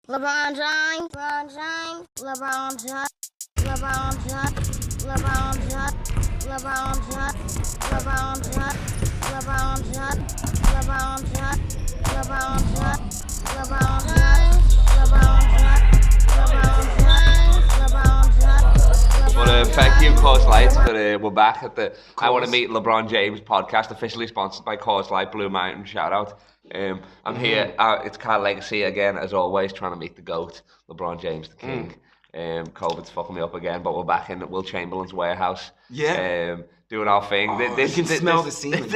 LeBron James, LeBron James, LeBron James, LeBron James, LeBron James, LeBron James, LeBron James, LeBron James, LeBron James, LeBron James, LeBron James, LeBron James. Well, thank you, Coors Light, for we're back at the I Want to Meet LeBron James podcast, officially sponsored by Coors Light, Blue Mountain. Shout out. I'm here. It's Carl Legacy again, as always, trying to meet the GOAT, LeBron James, the King. COVID's fucking me up again, but we're back in Will Chamberlain's warehouse. Yeah. Doing our thing. You can smell the semen.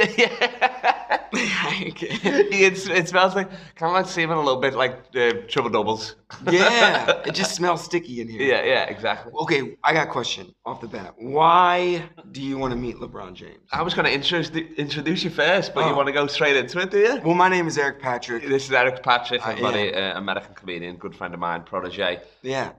It smells like kind of like semen, a little bit like triple doubles. Yeah, it just smells sticky in here. Yeah, exactly. Okay, I got a question off the bat. Why do you want to meet LeBron James? I was going to introduce you first, but you want to go straight into it, do you? Well, my name is Eric Patrick. This is Eric Patrick, everybody, American comedian, good friend of mine, protege. Yeah.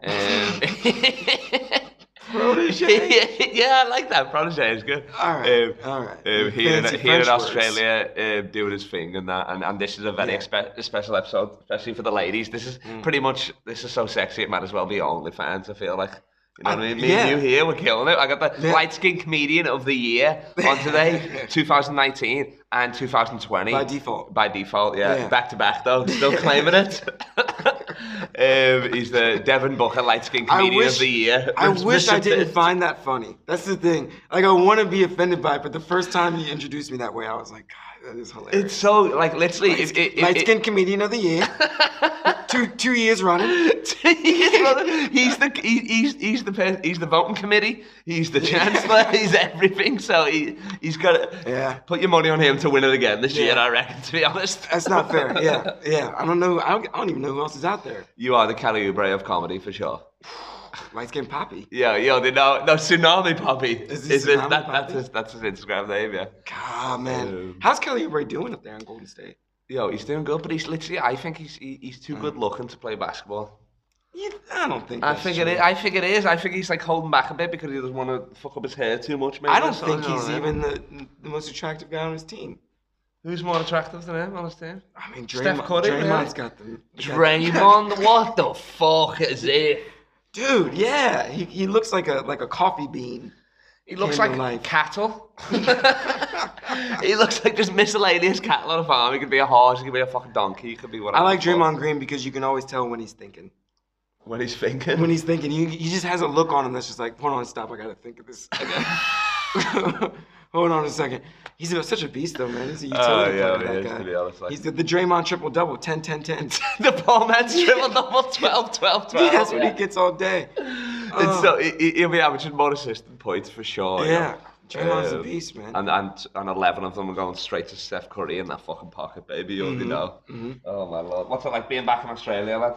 Protege? Yeah, I like that. Protege is good. All right. Here in Australia, doing his thing and that, and this is a very special episode, especially for the ladies. This is pretty much, this is so sexy, it might as well be OnlyFans, I feel like. You know what I mean? Me and you here, we're killing it. I got the light skin comedian of the year on today, 2019 and 2020. By default, yeah. Back to back though, still claiming it. He's the Devin Booker light skin comedian of the year. I wish I didn't find that funny. That's the thing. Like, I want to be offended by it, but the first time you introduced me that way, I was like, God, that is hilarious. It's so, like, literally... Light skin comedian of the year. Two years running. 2 years running. He's the voting committee. He's the chancellor. He's everything. So he's got to put your money on him to win it again this year, I reckon, to be honest. That's not fair. Yeah. I don't know. I don't even know who else is out there. You are the Kelly Oubre of comedy, for sure. Light skin Poppy. Yeah, no, Tsunami Poppy. That's his Instagram name, yeah. God, man. How's Kelly Oubre doing up there in Golden State? Yo, he's doing good, but he's literally, I think he's too good looking to play basketball. I don't think that's true. I think it is. I think he's like holding back a bit because he doesn't want to fuck up his hair too much. Maybe, I don't think he's even the most attractive guy on his team. Who's more attractive than him on his team? I mean, Steph Curry. Draymond's got them. Draymond, what the fuck is it? Dude, yeah, he looks like a coffee bean. He looks like cattle. He looks like just miscellaneous cattle on a farm. He could be a horse, he could be a fucking donkey, he could be whatever. I like Draymond Green because you can always tell when he's thinking. When he's thinking? When he's thinking. He just has a look on him that's just like, hold on, stop, I gotta think of this. Hold on a second. He's such a beast though, man. He's a utility player, that guy. To be honest, like. He's the Draymond triple-double, 10-10-10. The Paul Man's triple-double, 12-12-12. Yeah, that's what he gets all day. And so he'll be averaging more assistant points for sure. Yeah. Draymond's a beast, man. And 11 of them are going straight to Steph Curry in that fucking pocket, baby. You already know. Oh, my Lord. What's it like being back in Australia, lad?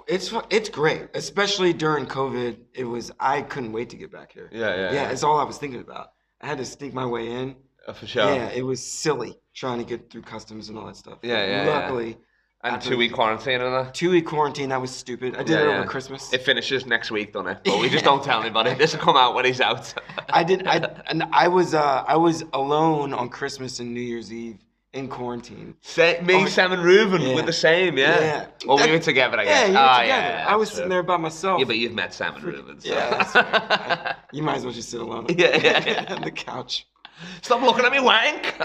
It's great, especially during COVID. I couldn't wait to get back here. Yeah, it's all I was thinking about. I had to sneak my way in. For sure. Yeah, it was silly trying to get through customs and all that stuff. Luckily. And 2-week quarantine and that? 2-week quarantine, that was stupid. I did it over Christmas. It finishes next week, doesn't it? But we just don't tell anybody. This will come out when he's out. I was alone on Christmas and New Year's Eve in quarantine. Sam and Reuben with the same, yeah. Well, we were together, I guess. Yeah, you were together. Yeah, I was sitting there by myself. Yeah, but you've met Sam and Reuben. So. Yeah, that's right. You might as well just sit alone on the couch. Stop looking at me, wank!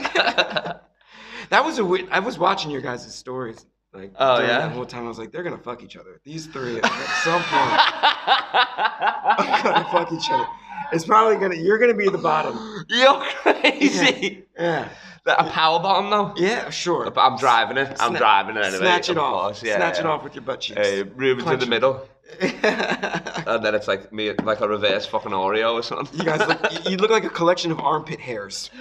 That was I was watching your guys' stories. Like, that whole time I was like, they're gonna fuck each other. These three at some point are gonna fuck each other. It's probably you're gonna be the bottom. You're crazy. Yeah. A power bomb though? Yeah, sure. I'm driving it. I'm driving it anyway. Snatch it off. Snatch it off with your butt cheeks. Reuben's in the middle. And then it's like me, like a reverse fucking Oreo or something. You guys you look like a collection of armpit hairs.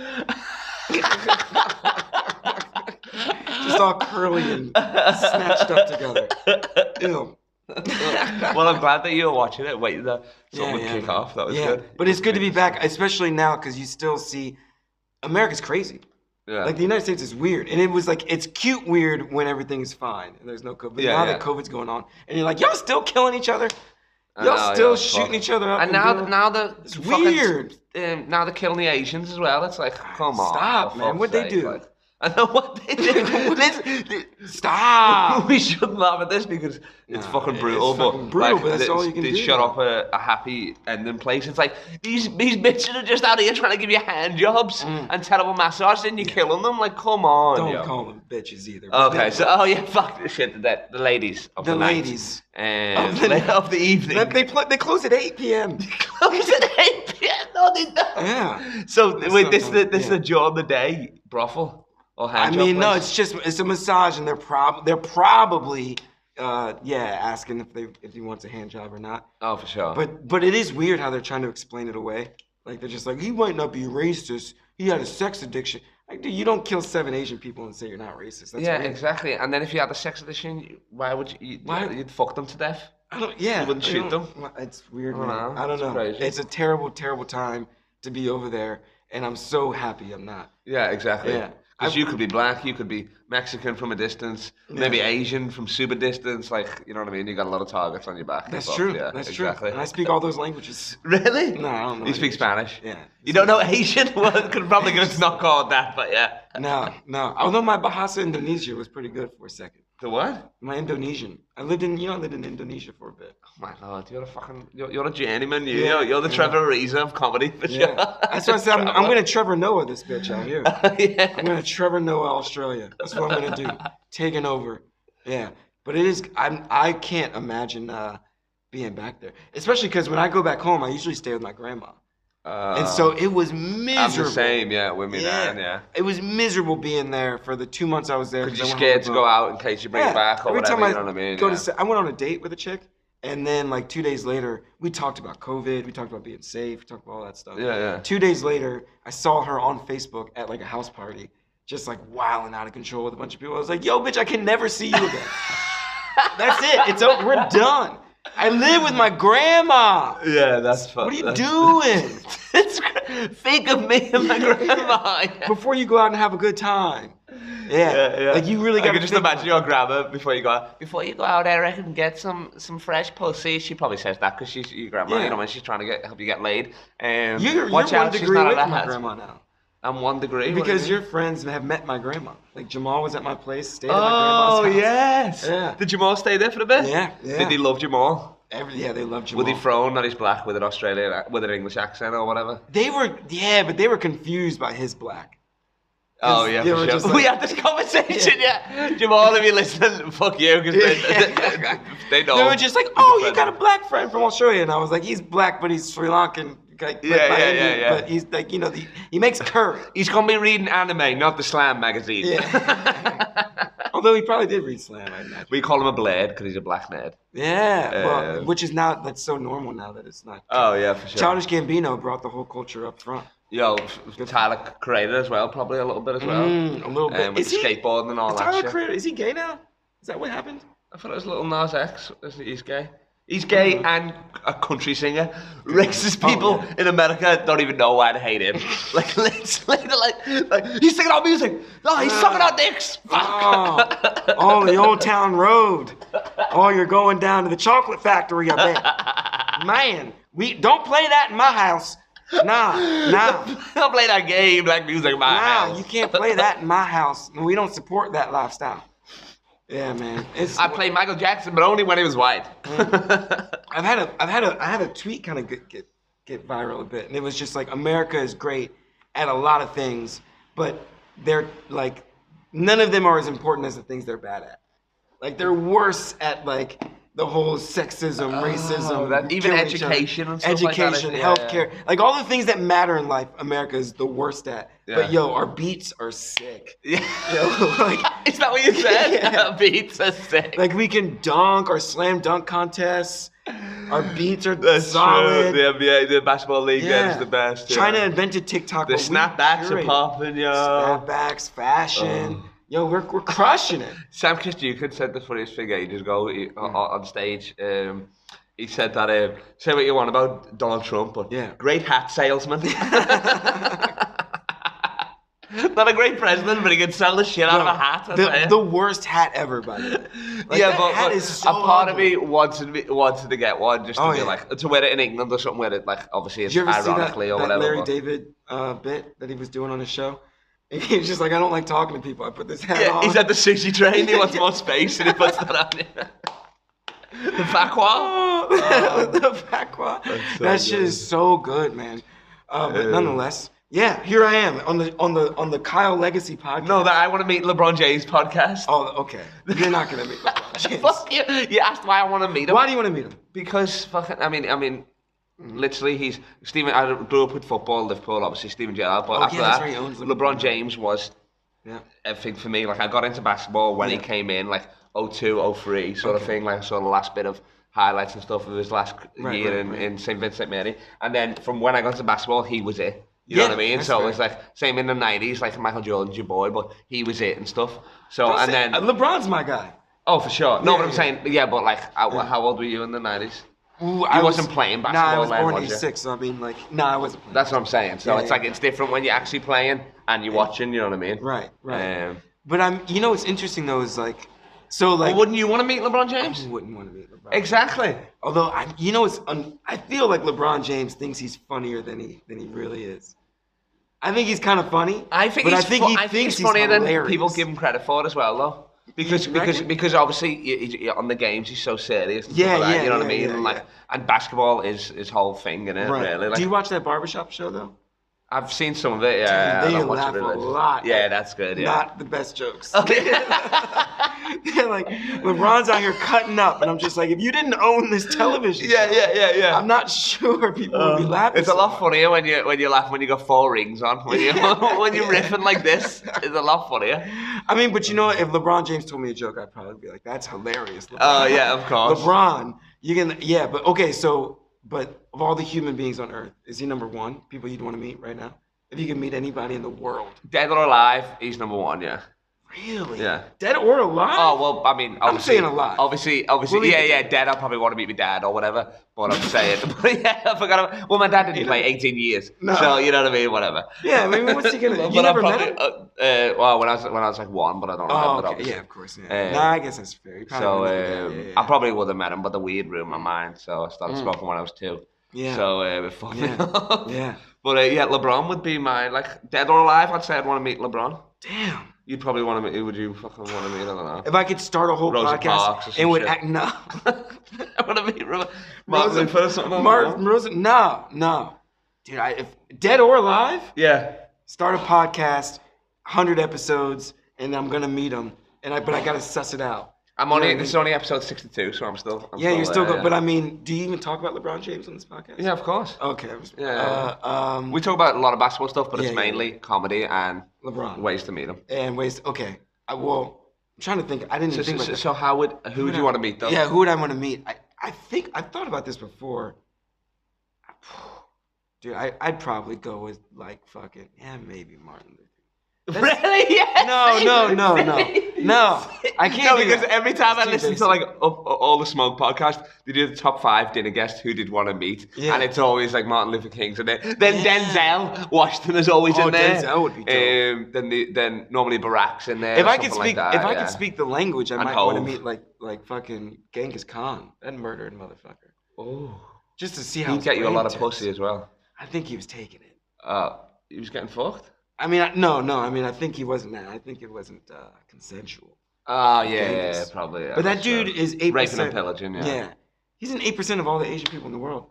Just all curly and snatched up together. Ew. Well, I'm glad that you were watching it. Wait, someone kick off. That was good. But it's good to be back, especially now because you still see America's crazy. Yeah. Like the United States is weird, and it was like it's cute weird when everything is fine and there's no COVID. But now that COVID's going on, and you're like, y'all still killing each other. Y'all still shooting each other up. And now it's weird. Now they're killing the Asians as well. It's like, come on. Stop, man. What'd they do? Like, I know what they did. Stop. We shouldn't laugh at this because it's fucking brutal. It's fucking brutal, but that's all you can they do. shut up a happy ending place. It's like these bitches are just out here trying to give you hand jobs and terrible massage, and you're killing them. Like, come on. Don't call them bitches either. Okay, so fuck this shit. The ladies of the night. Ladies Of the evening. They close at 8 p.m. They close at 8 p.m. No, they don't. Yeah. So wait, this is the during the day brothel. I mean, no, it's a massage, and they're probably asking if he wants a hand job or not. Oh, for sure. But it is weird how they're trying to explain it away. Like they're just like, he might not be racist. He had a sex addiction. Like, dude, you don't kill 7 Asian people and say you're not racist. That's weird. Exactly. And then if you had a sex addiction, why would you? You'd fuck them to death. I don't. Yeah. You wouldn't shoot them. It's weird. I don't know. Crazy. It's a terrible, terrible time to be over there, and I'm so happy I'm not. Yeah, exactly. Yeah. Because you could be black, you could be Mexican from a distance, maybe Asian from super distance. Like, you know what I mean? You got a lot of targets on your back. That's true. Yeah, That's exactly. true. And I speak all those languages. Really? No, I don't know. You speak Spanish? Yeah. You don't know Asian? Well, could probably get it's not called that, but yeah. No. Although my Bahasa Indonesia was pretty good for a second. The what? My Indonesian. I lived in Indonesia for a bit. Oh my lord, you're a journeyman. You're the Trevor Ariza of comedy for sure. That's why I said I'm gonna Trevor Noah this bitch out here. Yeah. I'm gonna Trevor Noah Australia. That's what I'm gonna do. Taking over. Yeah. But it is. I can't imagine being back there, especially because when I go back home, I usually stay with my grandma. And so it was miserable. I'm the same, with me, man, It was miserable being there for the 2 months I was there. Because you're scared to go out in case you bring it back or whatever, you know what I mean? I went on a date with a chick, and then like 2 days later, we talked about COVID, we talked about being safe, we talked about all that stuff. Yeah. 2 days later, I saw her on Facebook at like a house party, just like wilding out of control with a bunch of people. I was like, yo, bitch, I can never see you again. That's it. It's over. We're done. I live with my grandma. Yeah, that's fun. What are you doing? Think of me and my grandma. Before you go out and have a good time. Yeah. Like you really got to. I can just imagine your grandma before you go out. Before you go out, I reckon get some fresh pussy. She probably says that because she's your grandma. You know, when she's trying to help you get laid. You're watch out, 1 degree away from my house. grandma now. I'm 1 degree. Because your friends have met my grandma. Like Jamal was at my place, stayed at my grandma's house. Oh yes. Yeah. Did Jamal stay there for a bit? Yeah. Did he love Jamal? They loved Jamal. Was he thrown that he's black with an English accent or whatever? They were, but they were confused by his black. Oh yeah, for sure. Like, we had this conversation, Jamal, if you're listening, fuck you, because they know. They were just like, oh, you got a black friend from Australia, and I was like, he's black, but he's Sri Lankan. Like, yeah. But he's like, he makes curry. He's gonna be reading anime, not the Slam magazine. Yeah. Although he probably did read Slam, I imagine. We call him a blade because he's a black nerd. Yeah, which is now, that's so normal now that it's not. Oh yeah, for sure. Childish Gambino brought the whole culture up front. Yo, Tyler Creator as well, probably a little bit as well. A little bit. With skateboarding and all that Tyler shit. Creator, is he gay now? Is that what happened? I thought it was Little Nas X. He's gay. He's gay and a country singer. Racist people in America don't even know why to hate him. like he's singing our music. No, he's sucking our dicks. Fuck. The Old Town Road. Oh, you're going down to the chocolate factory, I bet. Man, we don't play that in my house. Nah. Don't play that gay black music in my house. You can't play that in my house. We don't support that lifestyle. Yeah, man. I play Michael Jackson, but only when he was white. I had a tweet kind of get viral a bit, and it was just like, America is great at a lot of things, but they're like, none of them are as important as the things they're bad at. Like they're worse at like the whole sexism, racism, even education and stuff education, like that. healthcare, like all the things that matter in life, America is the worst at. But our beats are sick. Yeah. Like, is that what you said? Yeah. Beats are sick. Like we can dunk our slam dunk contests. Our beats are That's solid. True. The NBA, the basketball league, that's the best. China invented TikTok. The snapbacks are popping, yo. Snapbacks, fashion. Yo, we're crushing it. Sam Kistukin said the funniest thing ages ago on stage. He said that, say what you want about Donald Trump, but great hat salesman. Not a great president, but he could sell the shit out of a hat. The worst hat ever, by the way. Like, but hat is so a part ugly. of me wanted to get one just to be like, to wear it in England or something where it, like, obviously it's Did you ever ironically see or that whatever. Larry David bit that he was doing on his show? And he's just like, I don't like talking to people. I put this hat on. He's at the sushi train. He wants more space, and he puts that on. The Fakwa. The Fakwa. That shit is so good, man. But nonetheless, yeah, here I am on the Kyle Legacy podcast. No, that I want to meet LeBron James podcast. Oh, okay. You're not gonna meet LeBron James. Fuck you. You asked why I want to meet him. Why do you want to meet him? Because fucking, I mean, literally, he's Stephen. I grew up with football, Liverpool, obviously Stephen Gerrard. But after that, right, LeBron James was everything for me. Like I got into basketball when he came in, like 02, 03 sort of thing. Like I saw the last bit of highlights and stuff of his last year in St. Vincent Mary. And then from when I got into basketball, he was it. You know what I mean? So it was like same in the 90s, like Michael Jordan's your boy, but he was it and stuff. So then LeBron's my guy. Oh, for sure. No, but I'm saying, but like, how old were you in the 90s? Ooh, I wasn't playing basketball then, was born was you? 86, so I mean, like, I wasn't playing. That's what I'm saying. So it's like, it's different when you're actually playing and you're watching, you know what I mean? Right. But you know what's interesting though is like, so like. Well, wouldn't you want to meet LeBron James? I wouldn't want to meet LeBron. Exactly. Although, I feel like LeBron James thinks he's funnier than he really is. I think he's kind of funny. I think he's funnier than people give him credit for as well, though. Because obviously on the games he's so serious. And you know what I mean. And basketball is his whole thing, innit? Right. Really. Like, do you watch that barbershop show though? I've seen some of it. Yeah, dude, they laugh a lot. Yeah, that's good. Yeah. Not the best jokes. Okay. They're like, LeBron's out here cutting up, and I'm just like, if you didn't own this television, yeah. I'm not sure people would be laughing. It's a lot funnier when you laugh when you got 4 rings on. When you're riffing like this, it's a lot funnier. I mean, but you know, if LeBron James told me a joke, I'd probably be like, that's hilarious. LeBron. Oh yeah, of course. LeBron, but okay, so. But of all the human beings on Earth, is he number 1? People you'd want to meet right now? If you could meet anybody in the world. Dead or alive, he's number 1, yeah. Really? Yeah. Dead or alive? Oh, well, I mean, I'm saying alive. Obviously, dead, I'll probably want to meet my dad or whatever. But I'm saying, I forgot about, well, my dad didn't play 18 years. No. So, you know what I mean? Whatever. Yeah, I mean, what's he going to, you never met him? Well, when I was like 1, but I don't remember. Okay. Yeah, of course. Yeah. I guess that's fair. I probably would have met him, but the weed ruined my mind. So I started smoking when I was 2. Yeah. So it fucked me up. Yeah. But LeBron would be my, like, dead or alive, I'd say I'd want to meet LeBron. Damn. You'd probably want to meet, would you fucking want to meet, I don't know. If I could start a whole Rosa podcast and would act, no. I want to meet Martin Luther or something. No. Dude, if dead or alive? Yeah. Start a podcast, 100 episodes, and I'm going to meet him. But I got to suss it out. This is only episode 62, so I'm still you're still good. Yeah. But I mean, do you even talk about LeBron James on this podcast? Yeah, of course. Okay. We talk about a lot of basketball stuff, but it's mainly comedy and LeBron. Ways to meet him. And ways. Okay. I'm trying to think. I didn't think about that. So who would you want to meet though? Yeah, who would I want to meet? I think I've thought about this before. Dude, I'd probably go with like fucking maybe Martin Luther. Really? Yes. No. I can't. No, because every time I listen to like all the Smoke podcast, they do the top 5 dinner guests who did want to meet, and it's always like Martin Luther King's in there. Then Denzel Washington is always in there. Denzel would be dope. Then normally Barack's in there. If I could speak the language, I might want to meet like fucking Genghis Khan, that murdered motherfucker. Oh, just to see how he'd get you a lot of pussy as well. I think he was taking it. He was getting fucked. I mean, no. I mean, I think he wasn't that. I think it wasn't consensual. Oh, yeah, probably. Yeah, but that dude is 8%. Raping and pillaging, Yeah. He's in 8% of all the Asian people in the world.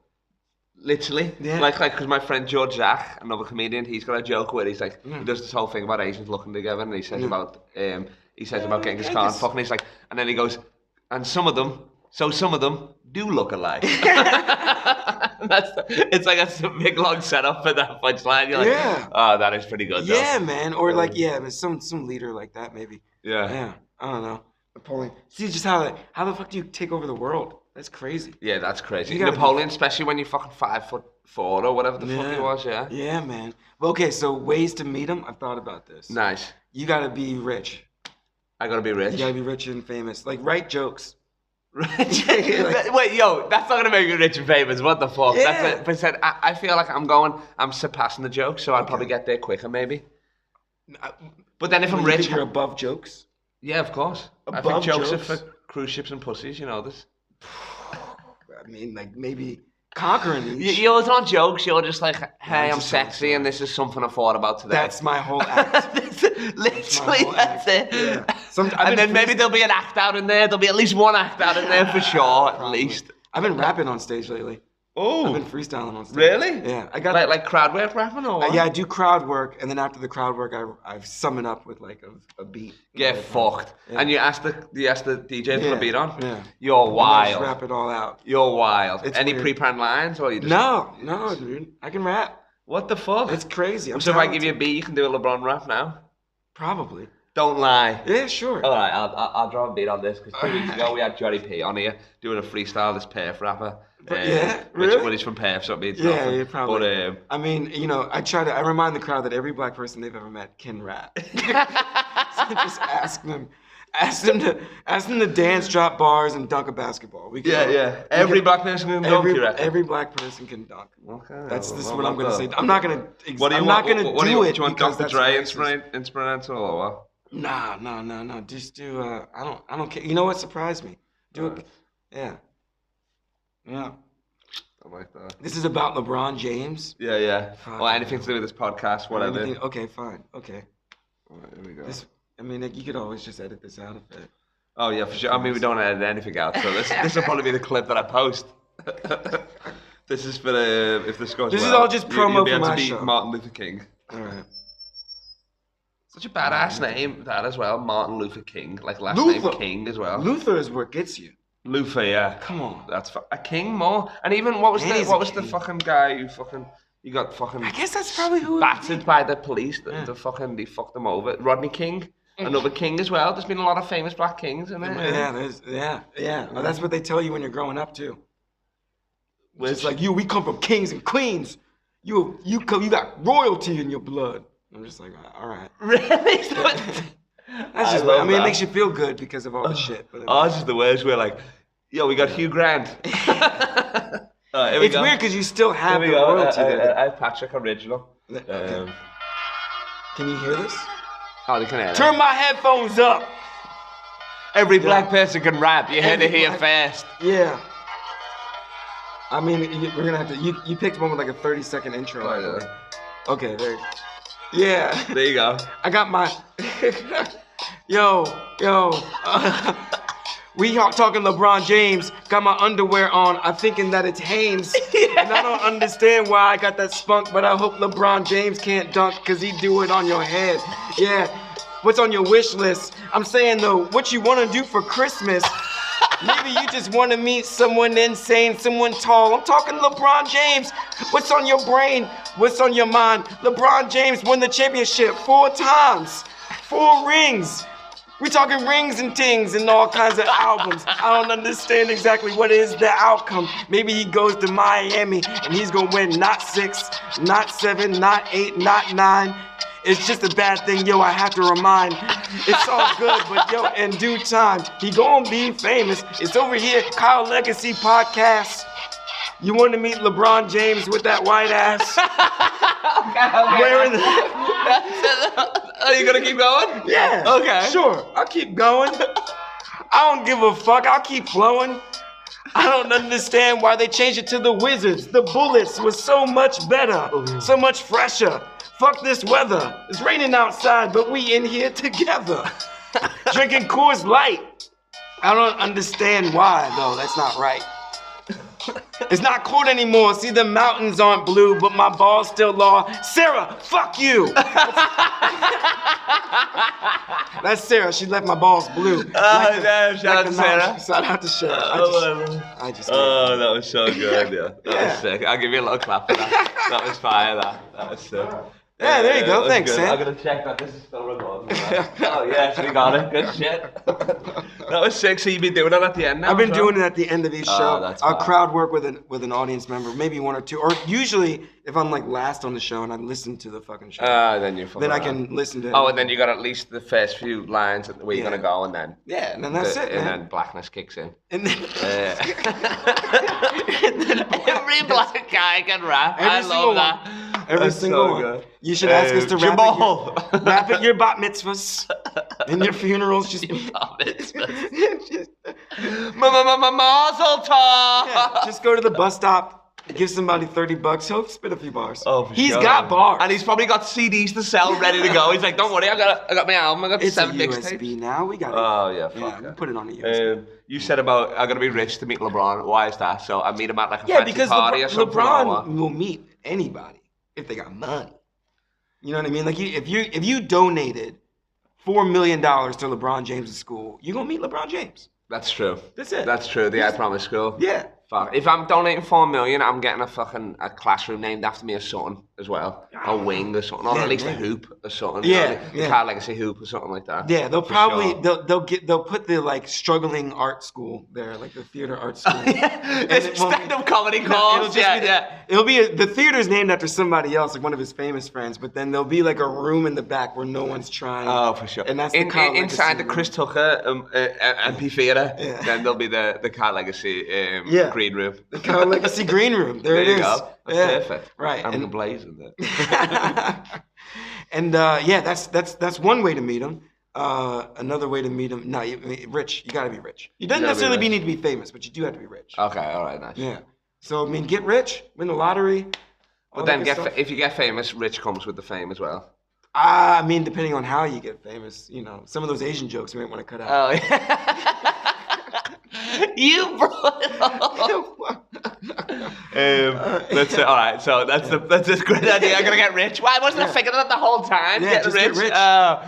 Literally. Yeah. Like, because my friend George Zach, another comedian, he's got a joke where he's like, he does this whole thing about Asians looking together, and he says about Genghis Khan fucking. He's like, and then he goes, and some of them do look alike. It's like a big long setup for that punchline. You're like, oh, that is pretty good. Yeah, man. Or like, some leader like that maybe. Yeah. I don't know. Napoleon. See just how the fuck do you take over the world? That's crazy. Yeah, that's crazy. Napoleon, especially when you're fucking 5'4" or whatever the fuck he was. Yeah. Yeah, man. Okay, so ways to meet him. I've thought about this. Nice. You gotta be rich. I gotta be rich. You gotta be rich and famous. Like write jokes. Wait, yo, that's not gonna make me rich and famous. What the fuck? Yeah. But I feel like I'm surpassing the joke, so I'd probably get there quicker, maybe. But then if I'm rich, you're above jokes. Yeah, of course. Above I think jokes jokes are for cruise ships and pussies. You know this. I mean, like maybe conquering each. You're not jokes. You're just like, hey, I'm just sexy, and this is something I thought about today. That's my whole act. Literally, that's it. Yeah. And then maybe there'll be an act out in there. There'll be at least one act out in there for sure, at least. I've been rapping on stage lately. Oh, I've been freestyling on stage. Really? Yeah, I got like crowd work rapping or what? yeah, I do crowd work, and then after the crowd work, I sum it up with like a beat. Get fucked. Yeah. And you asked the DJ to put a beat on? Yeah. You're And I wild. just rap it all out. You're wild. It's Any weird. pre-planned lines or you just... No, dude. I can rap. What the fuck? It's crazy. I'm so if I give talented. you a beat, you can do a LeBron rap now? Probably. Don't lie. Yeah, sure. All right, I'll draw a beat on this because 2 weeks ago we had Johnny P on here doing a freestyle. This Perth rapper, yeah, really? Which he's from Perth, so it means Yeah, nothing. yeah, probably. But I mean, I remind the crowd that every black person they've ever met can rap. So just ask them to dance, drop bars, and dunk a basketball. Every black person can dunk. You reckon? Every black person can dunk. Okay. This is what I'm gonna say. I'm not gonna. What do you I'm want? not gonna What do you it want? because Dr. that's Dre racist. instrumental or what? No. Just do. I don't care. You know what surprised me? Do it. Yeah. I like that. This is about LeBron James. Yeah. Fuck. Or anything to do with this podcast, whatever. Okay, fine. Okay. All right, here we go. You could always just edit this out of it. Oh yeah, for sure. I mean, we don't edit anything out, so this will probably be the clip that I post. This is for the if this goes. This well, is all just promo you'll be for able my to beat show. Martin Luther King. All right. Such a badass name, that as well. Martin Luther King, like last Luther. name King as well. Luther is what gets you. Luther, yeah. Come on. That's a king more. And even what was Man, he's a the king. fucking guy who you got fucking I guess that's probably who. battered by the police. Yeah. They fucked him over. Rodney King, another king as well. There's been a lot of famous black kings in it. Yeah. Well, that's what they tell you when you're growing up too. Which, It's like we come from kings and queens. You got royalty in your blood. I'm just like, all right. really? That's just. love It that. makes you feel good because of all the shit. But Ours is the worst. We're like, yo, we got Hugh Grant. Here we it's go. weird because you still have Here the we go. royalty there. I have Patrick original. Okay. Can you hear this? Oh, they can hear Turn it. my headphones up. Every black person can rap. You heard it here first. Yeah. I mean, we're gonna have to. You picked one with like a 30-second intro. Oh, yeah. Okay, there. Yeah. There you go. I got my. Yo. We are talking LeBron James. Got my underwear on. I'm thinking that it's Hanes. And I don't understand why I got that spunk, but I hope LeBron James can't dunk because he do it on your head. Yeah. What's on your wish list? I'm saying though, what you want to do for Christmas? Maybe you just want to meet someone insane, someone tall. I'm talking LeBron James. What's on your brain? What's on your mind? LeBron James won the championship 4 times. 4 rings. We talking rings and tings and all kinds of albums. I don't understand exactly what is the outcome. Maybe he goes to Miami and he's gonna win not 6, not 7, not 8, not 9. It's just a bad thing, yo, I have to remind. It's all good, but yo, in due time, he gonna be famous. It's over here, Kyle Legacy Podcast. You want to meet LeBron James with that white ass? Okay. Wearing the... Are you gonna keep going? Yeah. Okay. Sure, I'll keep going. I don't give a fuck, I'll keep flowing. I don't understand why they changed it to the Wizards. The Bullets was so much better, so much fresher. Fuck this weather. It's raining outside, but we in here together. Drinking Coors Light. I don't understand why, though. That's not right. It's not cold anymore. See, the mountains aren't blue, but my balls still are. Sarah, fuck you. That's Sarah. She left my balls blue. Damn, shout out to Sarah. Shout out to Sarah. I just Oh, that was so good, yeah. That was sick. I'll give you a little clap for that. That was fire, that was sick. Yeah, there you go. that was Thanks, good. Sam. I'm gonna check that this is still recording. Oh yes, we got it. Good shit. That was sick. So you've been doing it at the end now? I've been doing it at the end of each show. That's I'll fine. crowd work with an audience member, maybe 1 or 2, or usually if I'm like last on the show and I listen to the fucking show, Then you. then I can listen to. Oh, and then you got at least the first few lines where you're gonna go, and then. Yeah, and then that's it, And man. then blackness kicks in. And then, Every black guy can rap. Every I single love that. every That's single so one. good. You should ask us to Jamal. rap at your bat mitzvahs, and your funerals. Just, Mazel tov. yeah, just go to the bus stop. Give somebody $30, he'll spit a few bars. Oh, for He's sure. got bars. And he's probably got CDs to sell ready to go. He's like, don't worry, I got my album, I got It's 7 a mixtapes. USB now. We got it. Oh, yeah, fuck we it. put it on a USB. You said about, I'm going to be rich to meet LeBron. Why is that? So I meet him at like a Yeah, fancy because party or something. LeBron will meet anybody if they got money. You know what I mean? Like if you donated $4 million to LeBron James' school, you're gonna meet LeBron James. That's true. That's it. That's true. The I Promise School. Yeah. Fuck. If I'm donating $4 million, I'm getting a classroom named after me or something as well. A wing or something. Or at least a hoop or something. Yeah. A car legacy hoop or something like that. Yeah, they'll probably sure. they'll put the like struggling art school there, like the theater art school. It's stand-up comedy course. It'll be the theater's named after somebody else, like one of his famous friends. But then there'll be like a room in the back where no one's trying. Oh, for sure. And that's the inside the Chris Tucker MP Theatre. Yeah. Then there'll be the car legacy green room. The car legacy green room. There it is. Go. That's perfect. Right. I'm blazing there. And that's one way to meet him. Another way to meet him. No, rich. You gotta be rich. You don't necessarily need to be famous, but you do have to be rich. Okay. All right. Nice. Yeah. So I mean, get rich, win the lottery. But then if you get famous, rich comes with the fame as well. I mean, depending on how you get famous, you know, some of those Asian jokes we might want to cut out. Oh yeah. You brought it up. That's it. All right, so that's a great idea. I'm gonna get rich. Why wasn't I thinking of that the whole time? Yeah, Getting get rich.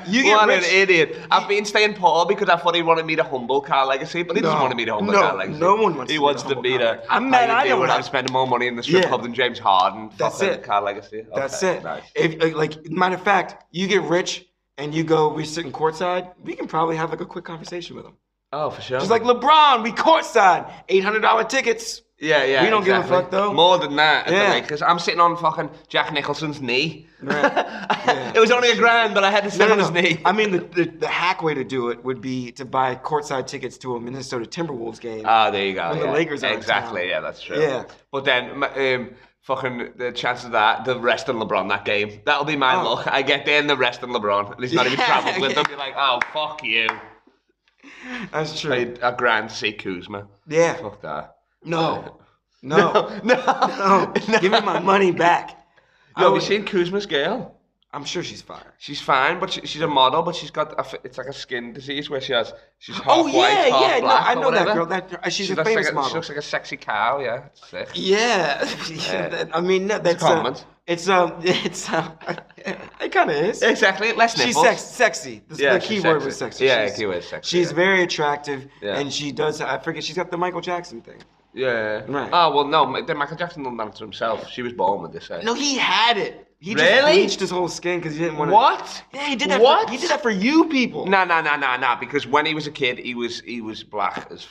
You get what rich. An idiot. I've been staying poor because I thought he wanted me to humble car legacy, but he doesn't want to meet a humble car legacy. No one wants. He wants to meet a. I'm mad. I know what I'm spending more money in the strip club than James Harden. That's it. Car legacy. Okay, that's it. Nice. If like matter of fact, you get rich and you go, we're sitting courtside. We can probably have like a quick conversation with him. Oh, for sure. Just like LeBron, we courtside, $800 tickets. Yeah. We don't give a fuck though. More than that, yeah. Because I'm sitting on fucking Jack Nicholson's knee. Right. Yeah. It was only $1,000, but I had to sit on his knee. I mean, the hack way to do it would be to buy courtside tickets to a Minnesota Timberwolves game. Ah, there you go. When the Lakers are exactly. in town. Yeah, that's true. Yeah. But then, fucking the chances of that, the rest of LeBron that game, that'll be my luck. I get there and the rest of LeBron, and he's not even traveled with them. Be like, oh fuck you. That's true. Paid $1,000 to see Kuzma. Yeah. Fuck that. No. No. Give me my money back. Have you seen Kuzma's girl? I'm sure she's fine. She's fine, but she's a model, but she's got it's like a skin disease where she's half white, half black. No, I know whatever. that girl. She's a famous model. She looks like a sexy cow. Yeah, it's sick. Yeah, I mean that's a compliment. It kind of is. Exactly, less nipples. She's sexy. The key word was sexy. Yeah, key word sexy. She's very attractive, and she does. I forget. She's got the Michael Jackson thing. Yeah. Right. Oh well, no. Then Michael Jackson done that to himself. She was born with this. No, he had it. He really? just bleached his whole skin because he didn't want to. What? Yeah, he did that. What? He did that for you people. No. Because when he was a kid, he was black as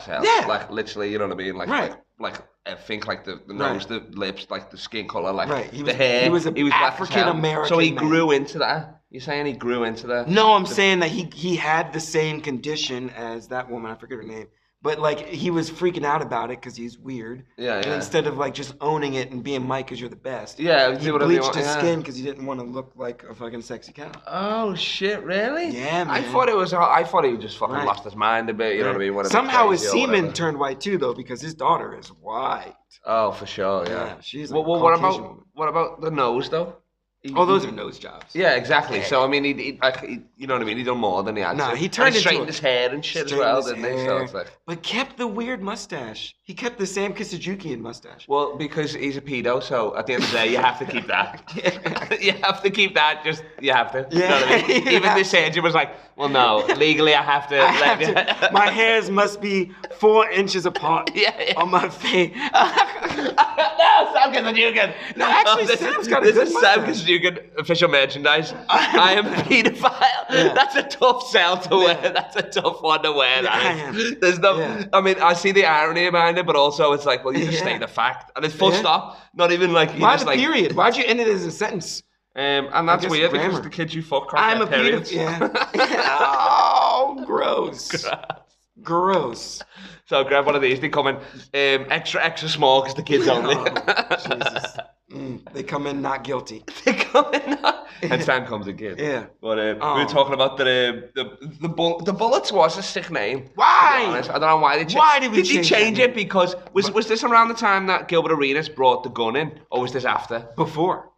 hell. Yeah. Like literally, you know what I mean? Like right. Like I think like the nose, the lips, like the skin color, like the hair. He was African American. So he grew into that. You're saying he grew into that? No, I'm saying that he had the same condition as that woman. I forget her name. But like he was freaking out about it because he's weird. Yeah. And instead of like just owning it and being Mike because you're the best. Yeah. He bleached his skin because he didn't want to look like a fucking sexy cow. Oh shit! Really? Yeah, man. I thought he just fucking lost his mind a bit. You know what I mean? Whatever. Somehow his semen turned white too, though, because his daughter is white. Oh, for sure. Yeah. She's. Well, what about the nose though? Those are nose jobs. Yeah, exactly. So I mean, he you know what I mean. He done more than he had. Nah, to. he turned into straightened his hair and shit as well, didn't he? So it's like, but kept the weird mustache. He kept the Sam Kisijukian mustache. Well, because he's a pedo, so at the end of the day, you have to keep that. You have to keep that. Just you have to. Yeah. You know what I mean? Even this agent was like, well, no, legally I have to. My hairs must be 4 inches apart. On my face. No, Sam Kisijukian. No, actually, Sam's got a good mustache. Sam Kisijukian official merchandise. I am a paedophile. Yeah. That's a tough sell to wear. That's a tough one to wear. There's no. Yeah. I mean, I see the irony behind it, but also it's like, well, you just state the fact, and it's full stop. Not even like. Why the period? Why'd you end it as a sentence? And that's weird because the kids you fuck I'm a periods. Oh, gross. Gross. So grab one of these. They come in extra small because the kids only. Jesus. They come in not guilty. They come in not... And Sam comes again. Yeah. But we were talking about the Bullets was a sick name. Why? I don't know why they changed it. Why did we Did you change it? Because was this around the time that Gilbert Arenas brought the gun in? Or was this after? Before.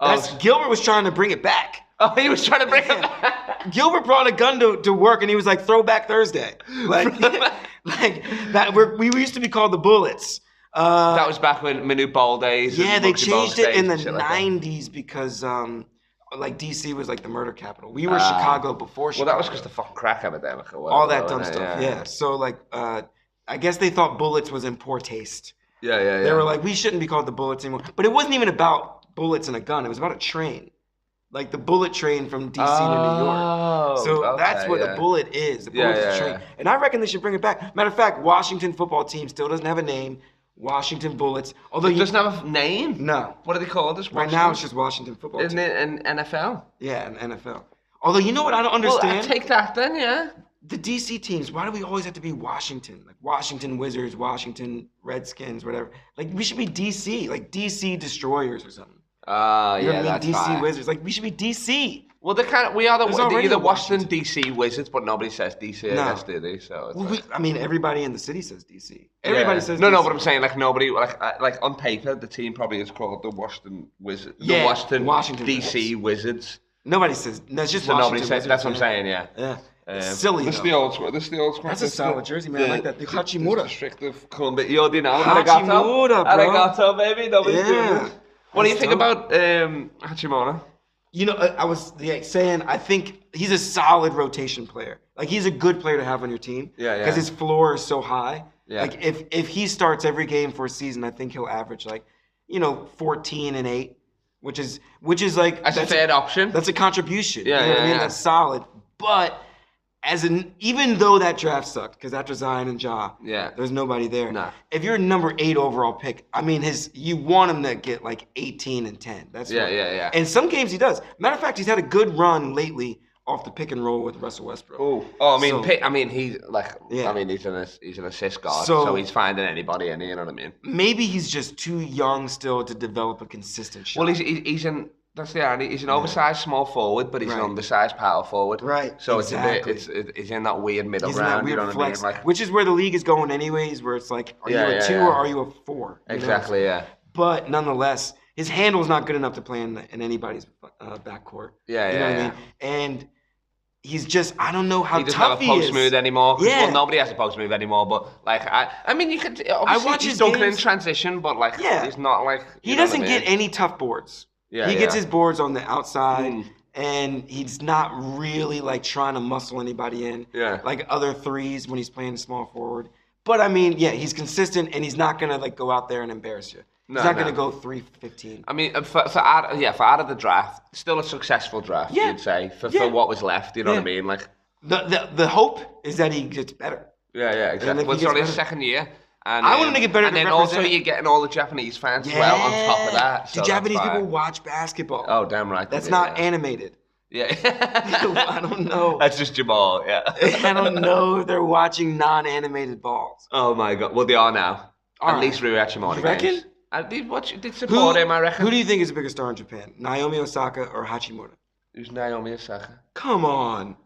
Oh, Gilbert was trying to bring it back. Oh, he was trying to bring it back. Gilbert brought a gun to work, and he was like, "Throwback Thursday," like that. We used to be called the Bullets. That was back when Manute Bol days. Yeah, they changed it in the '90s because like DC was like the murder capital. We were Chicago before Chicago. Well, that was because the fucking crack epidemic or whatever. All that dumb stuff. Yeah. So like, I guess they thought Bullets was in poor taste. Yeah. They were like, we shouldn't be called the Bullets anymore. But it wasn't even about bullets and a gun. It was about a train. Like the bullet train from DC to New York. So that's what the bullet is. The bullet is a train. And I reckon they should bring it back. Matter of fact, Washington football team still doesn't have a name. Washington Bullets. Although it doesn't have a name? No. What are they called? Right now it's just Washington football team. Isn't it an NFL? Yeah, an NFL. Although you know what I don't understand? Well, take that then, yeah. The DC teams, why do we always have to be Washington? Like Washington Wizards, Washington Redskins, whatever. Like we should be DC, like DC Destroyers or something. That's DC fine. Wizards. Like we should be DC. Well, we are the Washington DC Wizards, but nobody says DC, I guess, do they? So I mean, everybody in the city says DC. Everybody says no, DC. No, but I'm saying like nobody like on paper the team probably is called the Washington Wizards. Yeah, the Washington DC Wizards. Nobody says. That's just so Washington nobody says. That's what I'm saying. Yeah. Yeah. It's silly. This is the old squad. That's a solid jersey, man. I like that. The Hachimura. District of Columbia. You already know. Hachimura, bro. Arigato, baby. Nobody's doing Yeah. it. What do you think about Hachimura? You know, I was saying I think he's a solid rotation player. Like he's a good player to have on your team. Yeah. Because his floor is so high. Yeah. Like if he starts every game for a season, I think he'll average 14 and 8, which is like that's a fair option. That's a contribution. Yeah, you know what I mean? Yeah. That's solid. But even though that draft sucked, because after Zion and Ja, there's nobody there. Nah. If you're number 8 overall pick, I mean, you want him to get like 18 and 10. That's yeah. And some games he does. Matter of fact, he's had a good run lately off the pick and roll with Russell Westbrook. He's an assist guard, so he's finding anybody, you know what I mean? Maybe he's just too young still to develop a consistent shot. Well, that's the irony. He's an oversized small forward, but he's an undersized power forward. Right. So exactly. it's in that weird middle he's ground. In that weird you know flex, what I mean? Like, which is where the league is going anyways, where it's like, are you a 2 or are you a 4? Exactly, yeah. But nonetheless, his handle's not good enough to play in anybody's backcourt. You know what I mean? And he's just, I don't know how tough he is. He doesn't have a post move anymore. Yeah. Well, nobody has a post move anymore, but like, I mean, you could, obviously he's dunking in transition, but like, he's not like, he doesn't get any tough boards. He gets his boards on the outside, and he's not really like trying to muscle anybody in like other threes when he's playing small forward. But I mean, he's consistent, and he's not gonna like go out there and embarrass you. He's not gonna go 3-15. I mean, for out of the draft, still a successful draft, you'd say, for what was left. You know what I mean? Like the hope is that he gets better. Yeah, exactly. Well, it's only his second year. And, I want him to get better. And then also you're getting all the Japanese fans as well on top of that. So Japanese people watch basketball. Oh, damn right. That's not animated. Yeah. I don't know. That's just Jamal, I don't know if they're watching non-animated balls. Oh my God. Well, they are now. At least Rui Hachimura. You reckon? Games. Did support him, I reckon. Who do you think is the biggest star in Japan? Naomi Osaka or Hachimura? Who's Naomi Osaka? Come on.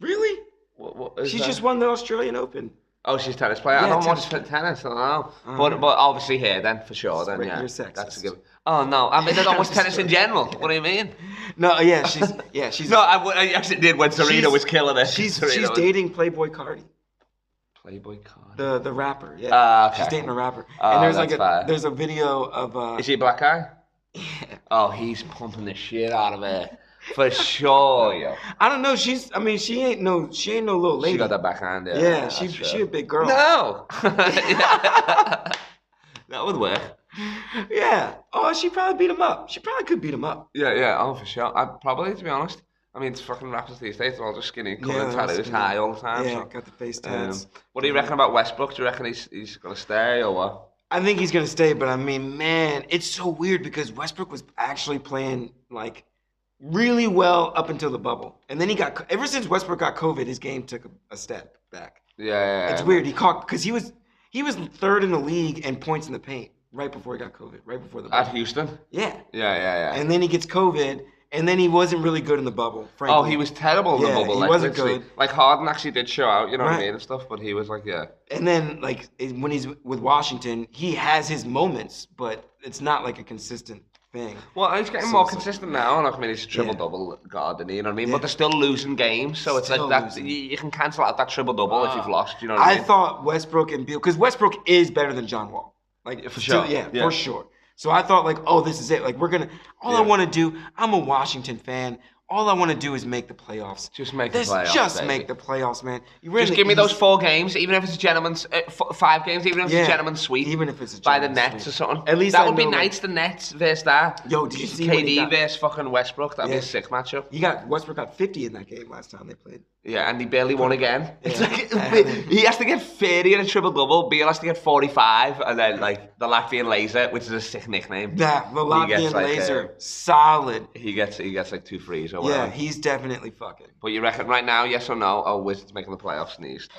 Really? What She's just won the Australian Open. Oh, she's a tennis player. I don't watch tennis. I don't know. But obviously here then for sure. Then you're sexist. That's a good. Oh no, I mean I don't watch tennis in general. What do you mean? No, she's. No, I actually did when Serena was killing it. She's dating Playboy Cardi. Playboy Cardi. The rapper. Yeah. Okay. She's dating a rapper. And there's there's a video of. Is he a black guy? Yeah. Oh, he's pumping the shit out of it. For sure, yo. I don't know. She ain't no little lady. She got that backhand, yeah. She a big girl. No. That would work. Yeah. Oh, she probably beat him up. She probably could beat him up. Yeah. Oh, for sure. Probably, to be honest. I mean, it's fucking rappers these days. They're all just skinny, coloured tattoos, high all the time. Yeah, got the face tats. What do you reckon about Westbrook? Do you reckon he's gonna stay or what? I think he's gonna stay, but I mean, man, it's so weird because Westbrook was actually playing like really well up until the bubble, and then ever since Westbrook got COVID, his game took a step back. Yeah. It's weird. He caught because he was third in the league in points in the paint right before he got COVID, right before the At bubble. Houston? Yeah. Yeah. And then he gets COVID, and then he wasn't really good in the bubble, frankly. Oh, he was terrible in the bubble. He like, wasn't literally. good. Like, Harden actually did show out, you know what I Right. mean, and stuff, but he was like, yeah. And then, like, when he's with Washington, he has his moments, but it's not like a consistent thing. Well, he's getting more consistent now, and I mean, he's a triple-double god, and you know what I mean? But they're still losing games, so it's Still like that. losing. You can cancel out that triple-double if you've lost, you know what I mean? I thought Westbrook and Beal, because Westbrook is better than John Wall. Like, For sure. Yeah, Yeah. for sure. So I thought, like, oh, this is it. Like, I want to do, I'm a Washington fan. All I want to do is make the playoffs. Just make the playoffs, Just baby. make the playoffs, man. Just give me those 4 games, even if it's a gentleman's 5 games, even if it's a gentleman's sweep. Even if it's a by the gentleman's Nets sweep. or something. At least that I would be know, like- nice. The Nets versus that. Yo, did you see when he KD got- versus fucking Westbrook? That'd be Yeah. a sick matchup. Westbrook got 50 in that game last time they played. Yeah, and he barely won again. It's Yeah. like he has to get 30 in a triple double. Beal has to get 45, and then like the Latvian Laser, which is a sick nickname. Yeah, the He gets, Latvian like, laser, solid. He gets like 2 threes or whatever. Yeah, he's definitely fucking. But you reckon right now, yes or no? Oh, Wizards making the playoffs in the East.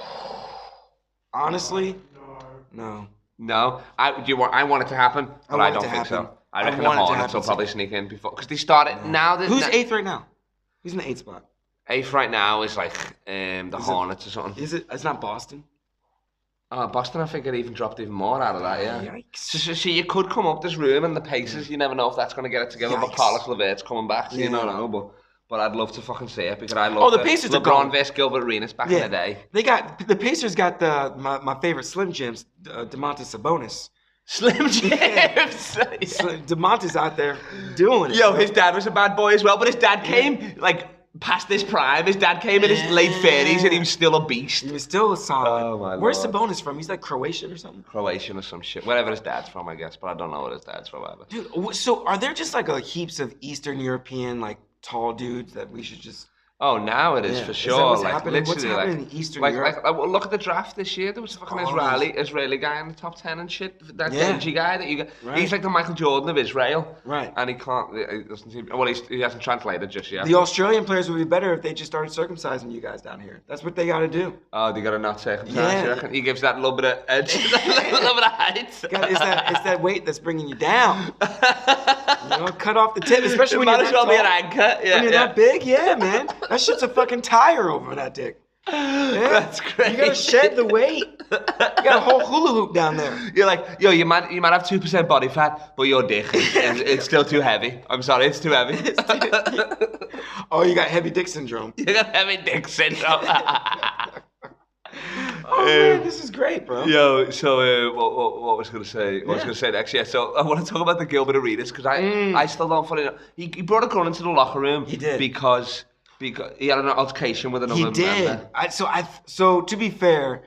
Honestly, no. No, I want it to happen, but I want it don't to think happen. so. I reckon the want it to Hornets will happen, probably too. sneak in before because they started now. Who's 8th right now? Who's in the 8th spot? 8th right now is like the Hornets or something. Is it? It's not Boston. Boston, I think it even dropped even more out of that. Yeah. Yikes. So you could come up this room and the Pacers. You never know if that's going to get it together. But Yikes. Carlos LeVert's coming back, so you Yeah. don't know. But I'd love to fucking see it because I love the Pacers are LeBron going. versus Gilbert Arenas back in the day. The Pacers got my favorite Slim Jims, DeMontis Sabonis. Slim Jims. DeMontis out there doing it. Yo, his dad was a bad boy as well, but his dad came like past this prime. His dad came in his late 30s and he was still a beast. He was still a solid. Oh, my Where's Lord. Sabonis from? He's like Croatian or something. Croatian or some shit. Wherever his dad's from, I guess, but I don't know what his dad's from either. Dude, so are there just like heaps of Eastern European like tall dudes that we should just? Oh, now it is for Is sure. that what's like happening? What's literally, happening like, in Eastern like, Europe? well, look at the draft this year. There was a fucking Israeli guy in the top 10 and shit. That Genji guy that you got. Right. He's like the Michael Jordan of Israel. Right. And he can't. He doesn't seem. Well, he hasn't translated just yet. The Australian players would be better if they just started circumcising you guys down here. That's what they got to do. Oh, they got a not circumcised. Yeah. You reckon? He gives that little bit of edge, a little bit of height. God, it's that weight that's bringing you down. You know, cut off the tip, especially when Might you're as that well be an tall. anchor. Yeah, When you're yeah. that big, yeah, man. That shit's a fucking tire over that dick. Yeah. That's great. You gotta shed the weight. You got a whole hula hoop down there. You're like, yo, you might have 2% body fat, but your dick it's still too heavy. I'm sorry, it's too heavy. Oh, you got heavy dick syndrome. You got heavy dick syndrome. Oh man, this is great, bro. Yo, so what was I going to say? What was I going to say next? Yeah, so I want to talk about the Gilbert Arenas because I still don't fully know. He brought a gun into the locker room. He did. because he had an altercation with another He did. member. So to be fair,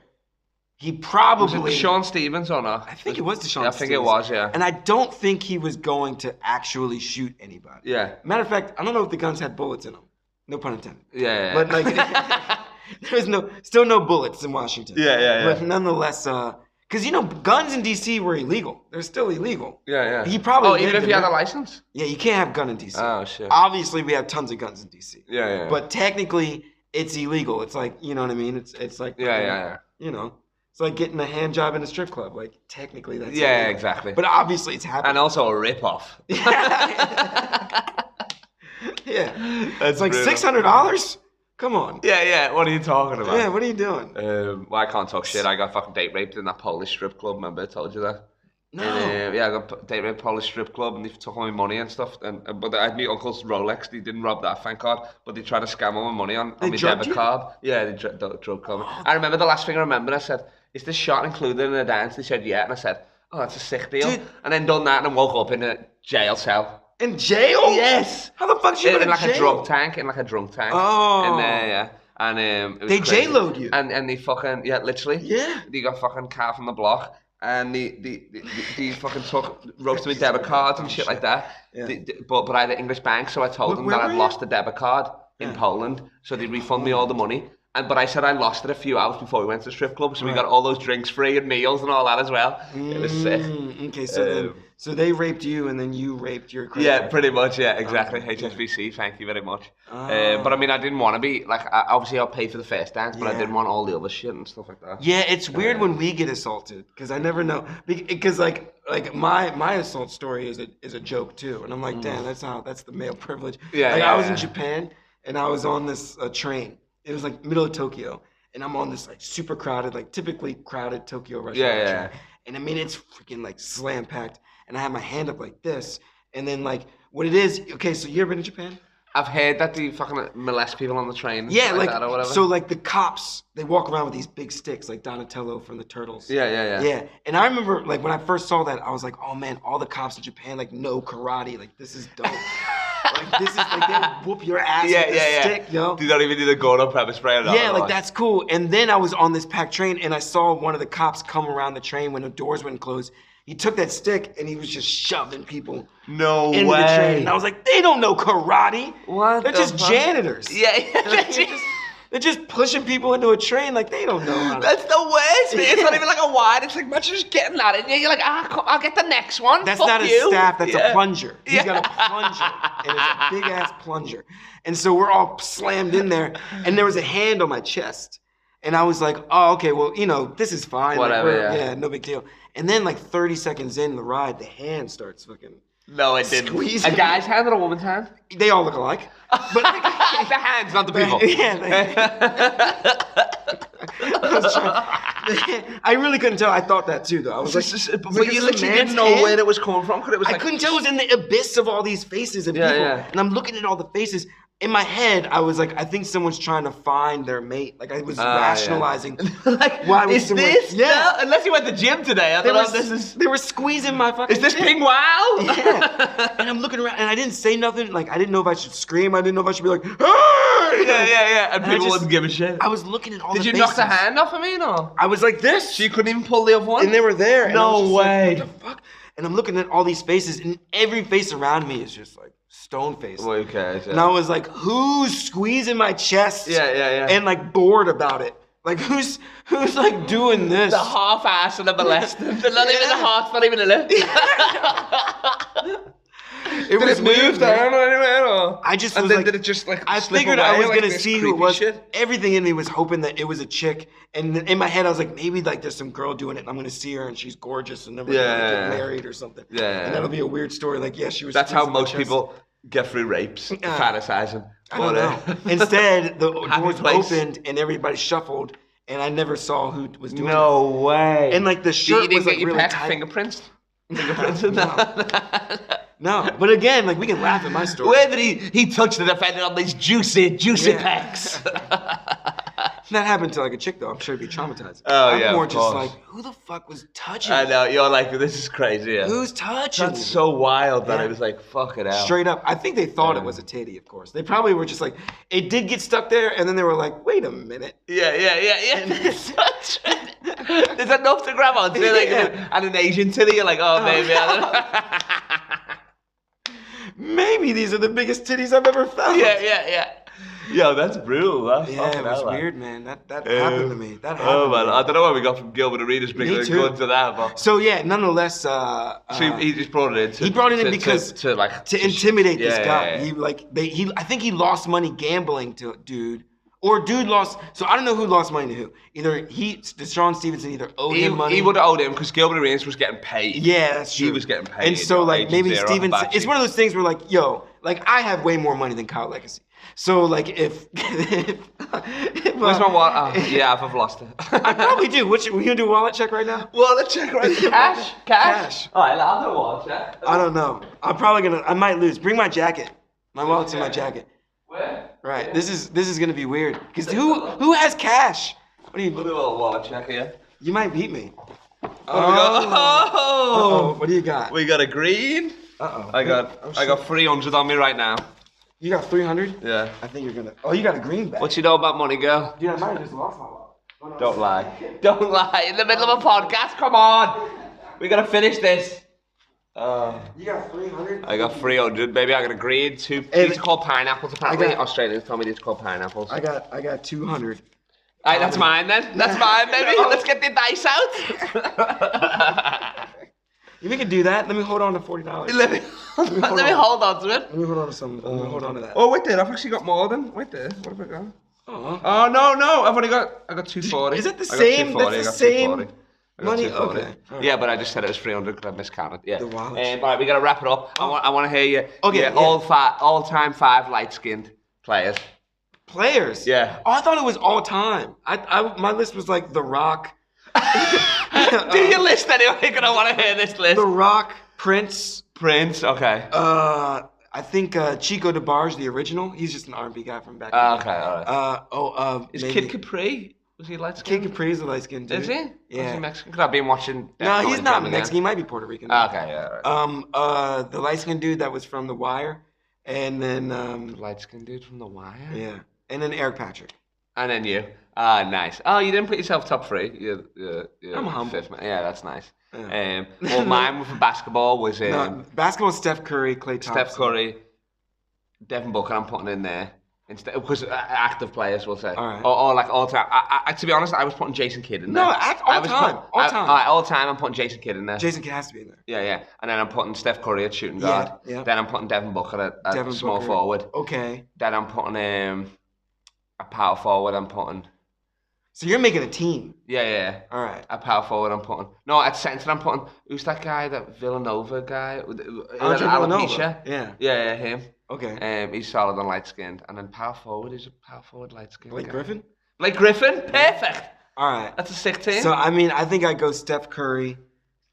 he probably. Was it Deshaun Stevens or not? I think it was Deshaun. Yeah, I think Stevens. it was. Yeah. And I don't think he was going to actually shoot anybody. Yeah. Matter of fact, I don't know if the guns had bullets in them. No pun intended. Yeah. But like, there's still no bullets in Washington. Yeah. But nonetheless, because guns in DC were illegal. They're still illegal. Yeah. He probably. Oh, even lived if in he had there. a license. Yeah, you can't have a gun in DC. Oh shit. Obviously, we have tons of guns in DC. Yeah. But technically, it's illegal. It's like, you know what I mean? It's like. Yeah. You know, it's like getting a hand job in a strip club. Like technically, that's. Yeah, illegal. exactly. But obviously, it's happening. And also a rip-off. Yeah. That's It's like brutal. $600. Come on. Yeah. What are you talking about? Yeah. What are you doing? Well, I can't talk shit. I got fucking date raped in that Polish strip club. Remember I told you that? No. And, yeah, I got date raped Polish strip club, and they took all my money and stuff. But I had my uncle's Rolex. They didn't rob that, thank God. But they tried to scam all my money on my drugged debit you? card. Yeah, they drug card. I remember the last thing I remember. I said, "Is this shot included in the dance?" They said, "Yeah," and I said, "Oh, that's a sick deal." Dude. And then done that, and woke up in a jail cell. In jail? Yes. How the fuck did you go In to like jail? a drunk tank. In like a drunk tank. Oh. In there, yeah. And it was They crazy. J-lo'd you. And they fucking literally. Yeah. They got fucking car from the block, and they fucking roasted me debit cards and shit like that. Yeah. But I had an English bank, so I told them Where that were I'd you? lost the debit card in Poland, so they'd refund me all the money. But I said I lost it a few hours before we went to the strip club, so we got all those drinks free and meals and all that as well. It was sick. Okay, so then, So they raped you, and then you raped your credit Yeah, card. pretty much. Yeah, exactly. Okay, HSBC. Thank you very much. Oh. But I mean, I didn't want to be like. Obviously, I'll pay for the first dance, but I didn't want all the other shit and stuff like that. Yeah, it's weird when we get assaulted because I never know. Because like my assault story is a joke too, and I'm like, damn, that's the male privilege. Yeah, like yeah, I was in yeah. Japan and I was on this train. It was like middle of Tokyo, and I'm on this like super crowded, like typically crowded Tokyo rush hour train. And I mean, it's freaking like slam packed, and I have my hand up like this, and then like what it is. Okay, so you ever been to Japan? I've heard that they fucking molest people on the train. Yeah, like that or whatever. so like the cops, they walk around with these big sticks like Donatello from the Turtles. Yeah. Yeah, and I remember like when I first saw that, I was like, oh man, all the cops in Japan like know karate. Like this is dope. Like this is like they'll whoop your ass with a stick, yo. You don't even need a gun or pepper spray or Yeah, like that's cool. And then I was on this packed train and I saw one of the cops come around the train when the doors wouldn't close. He took that stick and he was just shoving people into the train. And I was like, they don't know karate. What? They're just janitors. Yeah. They're just pushing people into a train like they don't know how to. That's the worst, man. It's not even like a wide. It's like much just getting at it. You're like, I'll get the next one. That's Fuck not you. a staff. That's Yeah. a plunger. He's got a plunger, and it's a big ass plunger. And so we're all slammed in there, and there was a hand on my chest, and I was like, oh, okay, well, you know, this is fine. Whatever. Like, yeah, no big deal. And then like 30 seconds in the ride, the hand starts fucking. No, it didn't. Squeezing. A guy's hand or a woman's hand? They all look alike. But the hands, not the people. I really couldn't tell. I thought that too, though. I was like, but you literally didn't know where it was coming from. It was I like, couldn't tell. It was in the abyss of all these faces of people, and I'm looking at all the faces. In my head, I was like, I think someone's trying to find their mate. Like I was rationalizing. Like, why was is someone? this? Yeah. No, unless you went to the gym today. I don't know if this is. They were squeezing my fucking. Is this dick. Ping Wow? Yeah. And I'm looking around, and I didn't say nothing. Like I didn't know if I should scream. I didn't know if I should be like, hey! Yeah. And people I just, wouldn't give a shit. I was looking at all. Did the you faces. knock the hand off of me? No. I was like this. So you couldn't even pull the other one. And they were there. And I was No just way. Like, what the fuck? And I'm looking at all these faces, and every face around me is just like stone faced. Well, okay. And I was like, who's squeezing my chest? Yeah. And like bored about it. Like who's like doing this? The half ass and the molested. They're not even the heart's not even a lip. It was moved down or anywhere, or I just and was then like, did it just like I slip figured away, I was like gonna this see who it creepy was. shit? Everything in me was hoping that it was a chick, and in my head I was like, maybe like there's some girl doing it, and I'm gonna see her, and she's gorgeous, and then we're gonna get married or something. Yeah. And that'll be a weird story. Like, yeah, she was. That's how squeezing my most chest. people get through rapes, fantasizing. I don't know. Instead, the doors place. opened and everybody shuffled, and I never saw who was doing it. No way. And like the shirt you didn't was like get your really peck tight. fingerprints? Fingerprints in that? No, but again, like we can laugh at my story. Where did he touched the defendant on these juicy pecs? That happened to like a chick though. I'm sure it'd be traumatized. Oh, I'm yeah, more of just course. like, who the fuck was touching? I me? know, you're like, this is crazy. Yeah. Who's touching? That's me? so wild that Yeah. it was like, fuck it out. Straight up. I think they thought it was a titty, of course. They probably were just like, it did get stuck there, and then they were like, wait a minute. Yeah. There's enough to grab onto, like, and an Asian titty, you're like, oh, baby. Maybe these are the biggest titties I've ever felt. Yeah. Yo, that's brutal. That's Yeah, fucking it was hell, weird, man. That happened to me. That happened. Oh, man. to me. I don't know where we got from Gilbert Arenas bringing Me a too. gun to that, but... So yeah, nonetheless, So he just brought it in to... he brought it in because to intimidate this guy. Yeah. I think he lost money gambling to dude, or dude lost. So I don't know who lost money to who. Either Deshaun Stevenson either owed him money. He would have owed him because Gilbert Arenas was getting paid. Yeah, that's true. He was getting paid. And so like Agent maybe Zero, Stevenson. Hibachi. It's one of those things where like, yo, like I have way more money than Kyle Legacy. So like if Where's my wallet? Oh, yeah, I've lost it. I probably do. We gonna do a wallet check right now? Wallet check right now. Cash? Cash. All right, I'll do a wallet check. I don't know. I might lose. Bring my jacket. My wallet's in my jacket. Where? Right. Yeah. This is gonna be weird. Because who has cash? What do you? We'll do a little wallet check here. You might beat me. Oh. What do you got? We got a green. I got 300 on me right now. You got 300? Yeah. I think you're gonna. Oh, you got a green bag. What you know about money, girl? Dude, I might have just lost my wallet. Oh, no. Don't lie. Don't lie. In the middle of a podcast. Come on. We gotta finish this. You got 300? I got 300, baby. I got a green. These are called pineapples. Apparently, Australians told me these are called pineapples. I got 200. Alright, that's mine then. That's mine, baby. Let's get the dice out. You making can do that. Let me hold on to $40. Let me hold on to it. Let me hold on to some. Let me hold on to that. Oh, wait there. I've actually got more than. Wait there. What have I got? Oh no. I got 240. Is it the same? That's the same money. Okay. Right. Yeah, but I just said it was 300 because I miscounted. Yeah. The wallet. Right, we gotta wrap it up. I want to hear you. Okay. Yeah, all-time 5 light-skinned players. Players. Yeah. Oh, I thought it was all time. My list was like The Rock. Do your list anyway? Because I want to hear this list. The Rock, Prince. Okay. I think Chico DeBarge, the original. He's just an R&B guy from back. Okay, all right. Is maybe Kid Capri? Was he light skinned? Kid Capri's a light skinned dude. Is he? Yeah. Is he Mexican? Because I've been watching. No, he's not Mexican. He might be Puerto Rican. Okay, yeah. Right. The light skinned dude that was from The Wire, and then light skinned dude from The Wire. Yeah, and then Eric Patrick. And then you. Nice. Oh, you didn't put yourself top 3. You're I'm humble. 5th man. Yeah, that's nice. Yeah. Well, mine for basketball was basketball. Steph Curry, Klay Thompson. Steph Curry, Devin Booker. I'm putting in there instead because active players, we'll say. All right. Or like all time. I to be honest, I was putting Jason Kidd in there. No, all time. All time. I'm putting Jason Kidd in there. Jason Kidd has to be in there. Yeah. And then I'm putting Steph Curry at shooting guard. Yeah. Then I'm putting Devin Booker at small forward. Okay. Then I'm putting a power forward. I'm putting. So you're making a team. Yeah. All right. A power forward I'm putting. No, at centre I'm putting. Who's that guy? That Villanova guy? Andre Villanova. Alopecia? Yeah, him. Okay. He's solid and light skinned. And then power forward is a power forward light skinned. Blake Griffin? Blake Griffin? Perfect. All right. That's a sick team. So I think I'd go Steph Curry,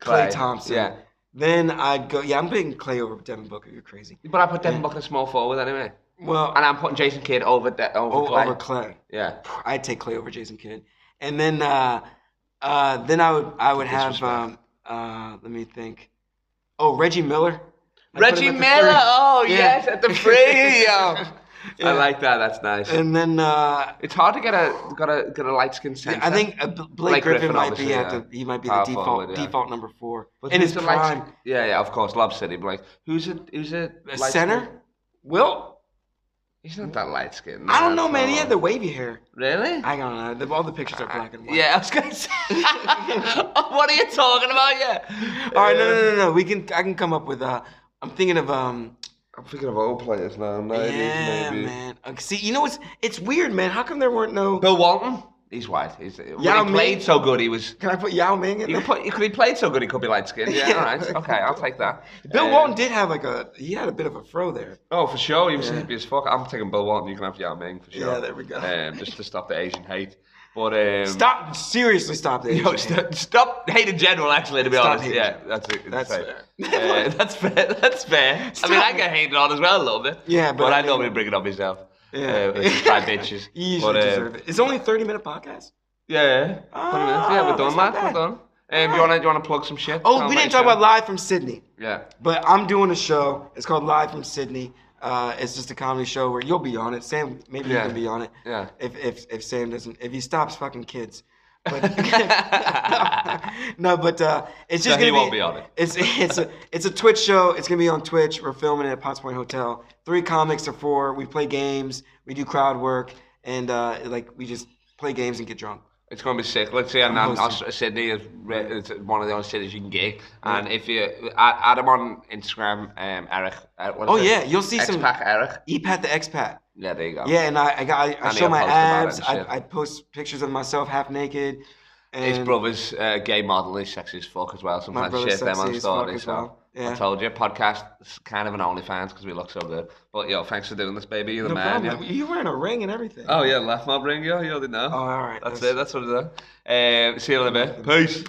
Klay Thompson. Yeah. Then I'd go. Yeah, I'm picking Klay over Devin Booker. You're crazy. But I put Devin Booker small forward anyway. Well, and I'm putting Jason Kidd over Klay. Over Klay. Yeah. I'd take Klay over Jason Kidd. And then I would have let me think. Oh, Reggie Miller. Reggie Miller. Oh yes, at the free. I like that. That's nice. And then it's hard to get a light skinned center. I think Blake Griffin might be he might be the default number 4 in his prime. Yeah, of course, Lob City Blake. Who's a center? Will. He's not that light skinned. I don't know, man. He had the wavy hair. Really? I don't know. All the pictures are black and white. Yeah, I was gonna say. What are you talking about? Yeah. All right, no. I can come up with. I'm thinking of. I'm thinking of old players now. Maybe. Man. See, you know it's weird, man. How come there weren't no? Bill Walton. He's white. He played so good. He was. Can I put Yao Ming in there? He played so good. He could be light skinned. Yeah. All right. Okay. I'll take that. Bill Walton did have he had a bit of a fro there. Oh, for sure. He was hippie as fuck. I'm taking Bill Walton. You can have Yao Ming for sure. Yeah, there we go. Just to stop the Asian hate. But seriously stop the Asian hate. Stop hate in general. Actually, to be honest, yeah, that's fair. That's fair. That's fair. I mean, I get hated on as well a little bit. Yeah, but I normally bring it on myself. Yeah, try bitches. You usually deserve it. It's only a 30-minute podcast. Yeah. 20 minutes. Yeah, we're done, man. We're done. You wanna plug some shit? Oh, we didn't talk about Live from Sydney. Yeah. But I'm doing a show. It's called Live from Sydney. It's just a comedy show where you'll be on it. Sam, maybe you can be on it. Yeah. If Sam doesn't, if he stops fucking kids. But no, but it's just he won't be on it. It's a Twitch show. It's gonna be on Twitch. We're filming it at Potts Point Hotel. 3 comics or 4. We play games. We do crowd work, and we just play games and get drunk. It's going to be sick. Let's see, Sydney is one of the only cities you can gig. And if you add him on Instagram, Eric. You'll see some Expat Eric. Epat the Expat. Yeah, there you go. Yeah, and I show my abs. I post pictures of myself half naked. And his brother's gay model. He's sexy as fuck as well. Sometimes shit them on stories. Yeah. I told you, podcast is kind of an OnlyFans because we look so good. But thanks for doing this, baby. You're the man. Yeah. You're wearing a ring and everything. Oh yeah, laugh mob ring. You already know. Oh, all right. That's it. That's what it is. See you in a bit. Peace.